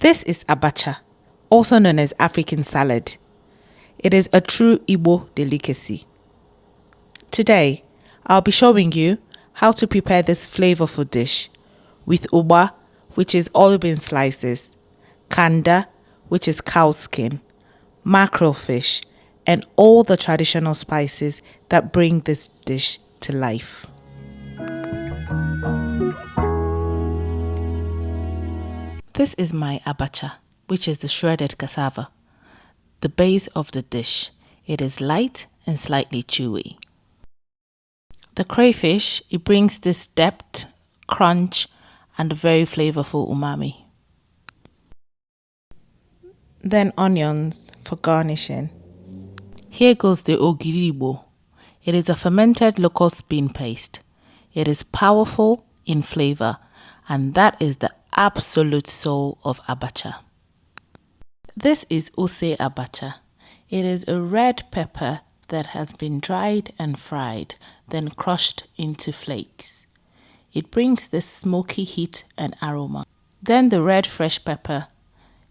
This is Abacha, also known as African salad. It is a true Igbo delicacy. Today, I'll be showing you how to prepare this flavorful dish with Ugba, which is oil bean slices, Kanda, which is cow skin, mackerel fish, and all the traditional spices that bring this dish to life. This is my Abacha, which is the shredded cassava, the base of the dish. It is light and slightly chewy. The crayfish, it brings this depth, crunch, and very flavorful umami. Then onions for garnishing. Here goes the Ogiri Igbo. It is a fermented locust bean paste. It is powerful in flavor, and that is the absolute soul of Abacha. This is Ose Abacha. It is a red pepper that has been dried and fried, then crushed into flakes. It brings this smoky heat and aroma. Then the red fresh pepper.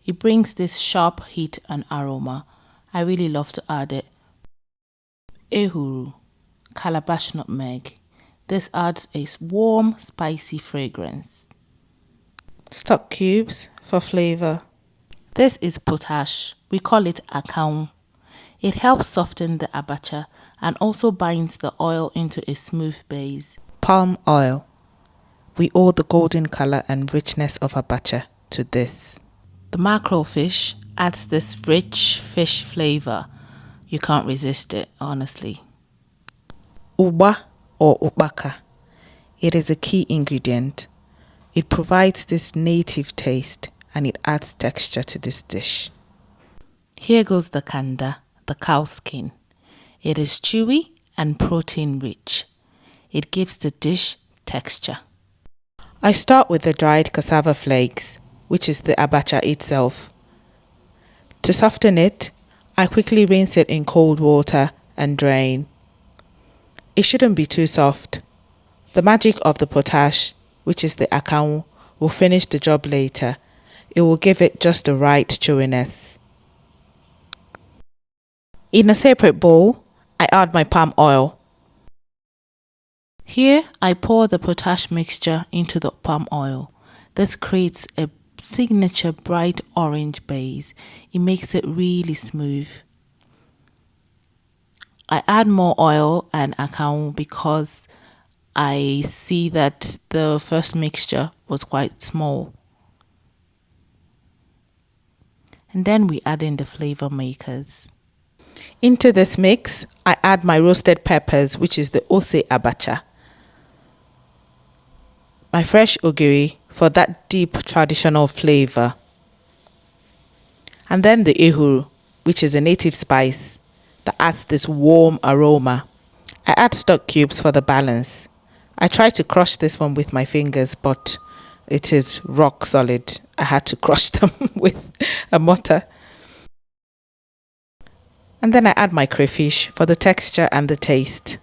It brings this sharp heat and aroma. I really love to add it. Ehuru, calabash nutmeg. This adds a warm, spicy fragrance. Stock cubes for flavor. This is potash. We call it akau. It helps soften the abacha and also binds the oil into a smooth base. Palm oil. We owe the golden color and richness of abacha to this. The mackerel fish adds this rich fish flavor. You can't resist it, honestly. Ugba or ubaka. It is a key ingredient. It provides this native taste and it adds texture to this dish. Here goes the kanda, the cow skin. It is chewy and protein rich. It gives the dish texture. I start with the dried cassava flakes, which is the abacha itself. To soften it, I quickly rinse it in cold water and drain. It shouldn't be too soft. The magic of the potash, which is the akau, will finish the job later. It will give it just the right chewiness. In a separate bowl, I add my palm oil. Here, I pour the potash mixture into the palm oil. This creates a signature bright orange base. It makes it really smooth. I add more oil and akau because I see that the first mixture was quite small. And then we add in the flavor makers. Into this mix, I add my roasted peppers, which is the Ose Abacha. My fresh ogiri for that deep traditional flavor. And then the Ehuru, which is a native spice that adds this warm aroma. I add stock cubes for the balance. I tried to crush this one with my fingers, but it is rock solid. I had to crush them with a mortar. And then I add my crayfish for the texture and the taste.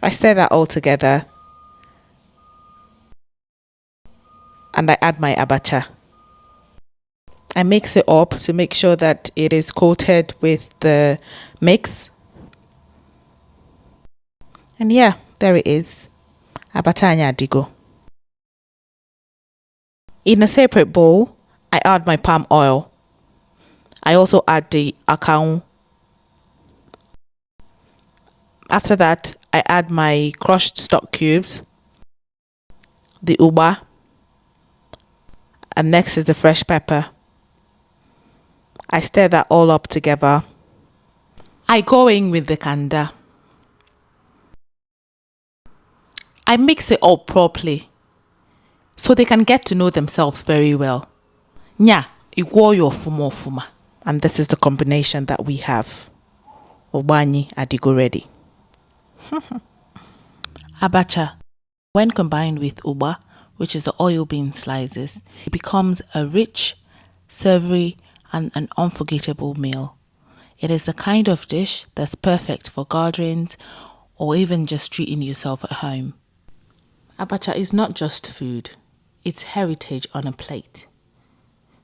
I stir that all together. And I add my abacha. I mix it up to make sure that it is coated with the mix. And yeah, there it is. Abacha anya digo. In a separate bowl, I add my palm oil. I also add the akau. After that, I add my crushed stock cubes, the Ugba, and next is the fresh pepper. I stir that all up together. I go in with the kanda. I mix it all properly so they can get to know themselves very well. Nya, igwo yo fumo fuma. And this is the combination that we have. Obani adigo ready. Abacha, when combined with Ugba, which is the oil bean slices, it becomes a rich, savory, and an unforgettable meal. It is the kind of dish that's perfect for gatherings or even just treating yourself at home. Abacha is not just food. its heritage on a plate.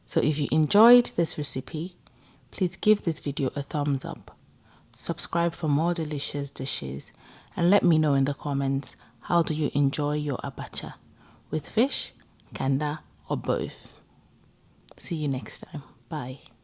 So if you enjoyed this recipe, please give this video a thumbs up. Subscribe for more delicious dishes and let me know in the comments, how do you enjoy your abacha? With fish, kanda, or both? See you next time. Bye.